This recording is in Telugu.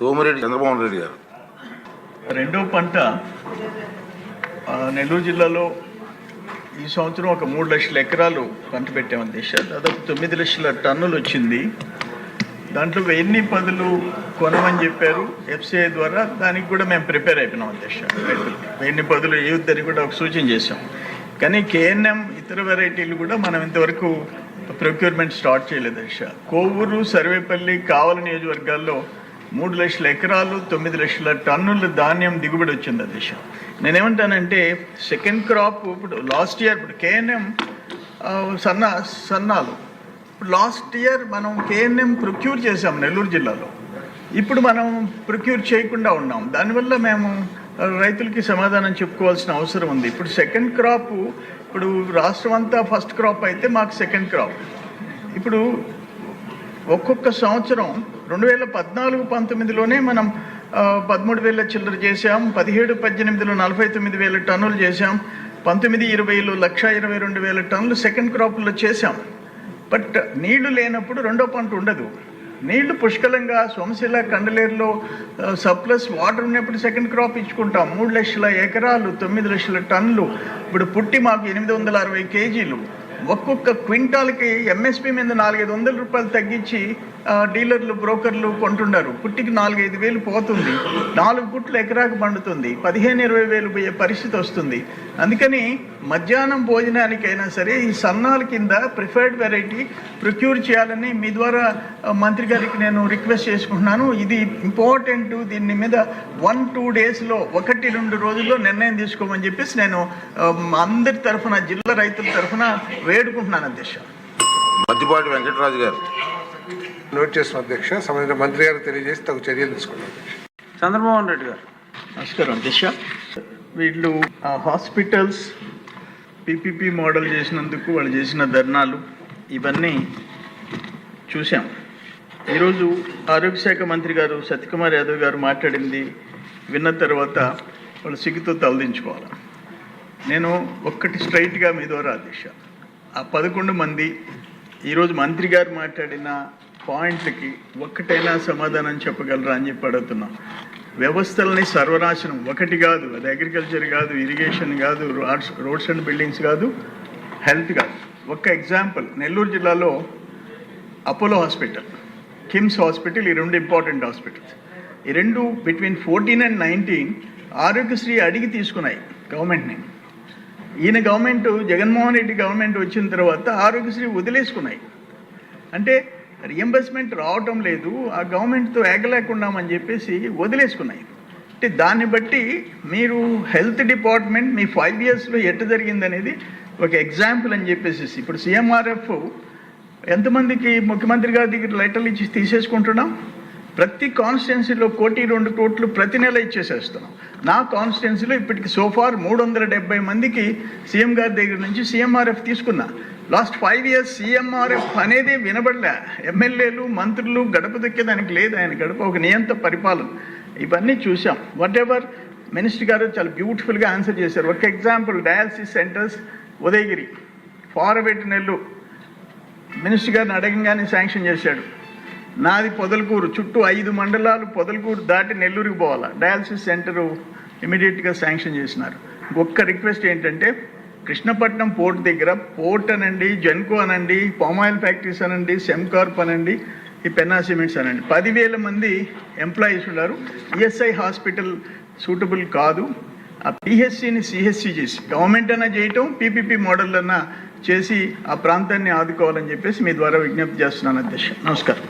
సోమిరెడ్డి చంద్రమోహన్ రెడ్డి గారు. రెండో పంట నెల్లూరు జిల్లాలో ఈ సంవత్సరం ఒక 3 లక్షల ఎకరాలు పంట పెట్టామని దిశ. దాదాపు 9 లక్షల టన్నులు వచ్చింది. దాంట్లో 1000 పదులు కొనమని చెప్పారు ఎఫ్సిఐ ద్వారా. దానికి కూడా మేము ప్రిపేర్ అయిపోయినాం దిశ. 1000 పదులు ఏవుద్దని కూడా ఒక సూచన చేసాం. కానీ కేఎన్ఎం ఇతర వెరైటీలు కూడా మనం ఇంతవరకు ప్రొక్యూర్మెంట్ స్టార్ట్ చేయలేదు దిశ. కోవూరు, సర్వేపల్లి, కావలి నియోజకవర్గాల్లో 3 లక్షల ఎకరాలు 9 లక్షల టన్నుల ధాన్యం దిగుబడి వచ్చింది ఆ దిశ. నేనేమంటానంటే సెకండ్ క్రాప్ ఇప్పుడు లాస్ట్ ఇయర్ ఇప్పుడు కేఎన్ఎం సన్నాలు ఇప్పుడు లాస్ట్ ఇయర్ మనం కేఎన్ఎం ప్రొక్యూర్ చేసాం నెల్లూరు జిల్లాలో. ఇప్పుడు మనం ప్రొక్యూర్ చేయకుండా ఉన్నాం. దానివల్ల మేము రైతులకి సమాధానం చెప్పుకోవాల్సిన అవసరం ఉంది. ఇప్పుడు సెకండ్ క్రాప్ ఇప్పుడు రాష్ట్రం అంతా ఫస్ట్ క్రాప్ అయితే మాకు సెకండ్ క్రాప్. ఇప్పుడు ఒక్కొక్క సంవత్సరం 2014-19లోనే మనం 13,000 చిల్లర చేసాం. 17-18లో 49,000 టన్నులు చేసాం. 19-20లో 122,000 టన్నులు సెకండ్ క్రాప్లో చేసాం. బట్ నీళ్లు లేనప్పుడు రెండో పంట ఉండదు. నీళ్లు పుష్కలంగా సోమశిల, కండలేరులో సర్ప్లస్ వాటర్ ఉన్నప్పుడు సెకండ్ క్రాప్ ఇచ్చుకుంటాం. 3 లక్షల ఎకరాలు 9 లక్షల టన్నులు. ఇప్పుడు పుట్టి మాకు 860 కేజీలు. ఒక్కొక్క క్వింటాల్కి ఎంఎస్పి మీద 400-500 రూపాయలు తగ్గించి డీలర్లు, బ్రోకర్లు కొంటున్నారు. పుట్టికి 4-5 వేలు పోతుంది. 4 పుట్లు ఎకరాకు పండుతుంది. 15-20 వేలు పోయే పరిస్థితి వస్తుంది. అందుకని మధ్యాహ్నం భోజనానికైనా సరే ఈ సన్నాల కింద ప్రిఫర్డ్ వెరైటీ ప్రొక్యూర్ చేయాలని మీ ద్వారా మంత్రి గారికి నేను రిక్వెస్ట్ చేసుకుంటున్నాను. ఇది ఇంపార్టెంట్. దీని మీద 1-2 డేస్లో 1-2 రోజుల్లో నిర్ణయం తీసుకోమని చెప్పేసి నేను అందరి తరఫున, జిల్లా రైతుల తరఫున వేడుకుంటున్నాను అధ్యక్ష. మద్దిపాటి వెంకటరాజు గారు. నోట్ చేసిన అధ్యక్ష. సంబంధిత మంత్రి గారు తెలియజేసి తగు చర్యలు తీసుకున్నాం. చంద్రమోహన్ రెడ్డి గారు. నమస్కారం అధ్యక్ష. వీళ్ళు హాస్పిటల్స్ పీపీపీ మోడల్ చేసినందుకు వాళ్ళు చేసిన ధర్నాలు ఇవన్నీ చూసాం. ఈరోజు ఆరోగ్య శాఖ మంత్రి గారు సత్యకుమార్ యాదవ్ గారు మాట్లాడింది విన్న తర్వాత వాళ్ళు సిగ్గుతో తలదించుకోవాలి. నేను ఒక్కటి స్ట్రైట్గా మీ ద్వారా అధ్యక్ష, ఆ 11 మంది ఈరోజు మంత్రి గారు మాట్లాడిన పాయింట్లకి ఒక్కటైనా సమాధానం చెప్పగలరా అని చెప్పి అడుగుతున్నాం. వ్యవస్థలని సర్వనాశనం ఒకటి కాదు. అది అగ్రికల్చర్ కాదు, ఇరిగేషన్ కాదు, రోడ్స్ అండ్ బిల్డింగ్స్ కాదు, హెల్త్ కాదు. ఒక్క ఎగ్జాంపుల్, నెల్లూరు జిల్లాలో అపోలో హాస్పిటల్, కిమ్స్ హాస్పిటల్, ఈ 2 ఇంపార్టెంట్ హాస్పిటల్స్. ఈ 2 బిట్వీన్ 14 and 19 ఆరోగ్యశ్రీ అడిగి తీసుకున్నాయి గవర్నమెంట్ని. ఈయన గవర్నమెంట్, జగన్మోహన్ రెడ్డి గవర్నమెంట్ వచ్చిన తర్వాత ఆరోగ్యశ్రీ వదిలేసుకున్నాయి. అంటే రియంబర్స్మెంట్ రావటం లేదు, ఆ గవర్నమెంట్తో ఏగలేకున్నామని చెప్పేసి వదిలేసుకున్నాయి. అంటే దాన్ని బట్టి మీరు హెల్త్ డిపార్ట్మెంట్ మీ 5 yearsలో ఎట్ట జరిగిందనేది ఒక ఎగ్జాంపుల్ అని చెప్పేసి. ఇప్పుడు సీఎంఆర్ఎఫ్ ఎంతమందికి ముఖ్యమంత్రి గారి దగ్గర లెటర్లు ఇచ్చి తీసేసుకుంటున్నాం. ప్రతి కాన్స్టిట్యున్సీలో 1-2 కోట్లు ప్రతి నెల ఇచ్చేసేస్తున్నాం. నా కాన్స్టిట్యున్సీలో ఇప్పటికి సోఫార్ 370 మందికి సీఎం గారి దగ్గర నుంచి సీఎంఆర్ఎఫ్ తీసుకున్నా. లాస్ట్ 5 years సీఎంఆర్ఎఫ్ అనేది వినబడలే. ఎమ్మెల్యేలు, మంత్రులు గడప దొక్కేదానికి లేదు. ఆయన గడప ఒక నియంత పరిపాలన. ఇవన్నీ చూసాం. వాట్ ఎవర్ మినిస్టర్ గారు చాలా బ్యూటిఫుల్గా ఆన్సర్ చేశారు. ఒక example, dialysis centres Udayagiri, forward Nellore. Minister గారిని అడగంగానే శాంక్షన్ చేశాడు. నాది పొదలకూరు, చుట్టూ 5 మండలాలు పొదలకూరు దాటి నెల్లూరుకి పోవాలా. డయాలసిస్ సెంటరు ఇమీడియట్గా శాంక్షన్ చేసినారు. ఒక్క రిక్వెస్ట్ ఏంటంటే కృష్ణపట్నం పోర్ట్ దగ్గర పోర్ట్ అనండి, జెన్కో అనండి, పామాయిల్ ఫ్యాక్టరీస్ అనండి, సెమ్కార్ప్ అనండి, ఈ పెన్నా సిమెంట్స్ అనండి, 10,000 మంది ఎంప్లాయీస్ ఉన్నారు. ఈఎస్ఐ హాస్పిటల్ సూటబుల్ కాదు. ఆ పిహెచ్సిని సిహెచ్సి చేసి గవర్నమెంట్ అన్నా చేయటం, పీపీపీ మోడల్ అన్నా చేసి ఆ ప్రాంతాన్ని ఆదుకోవాలని చెప్పేసి మీ ద్వారా విజ్ఞప్తి చేస్తున్నాను అధ్యక్ష. నమస్కారం.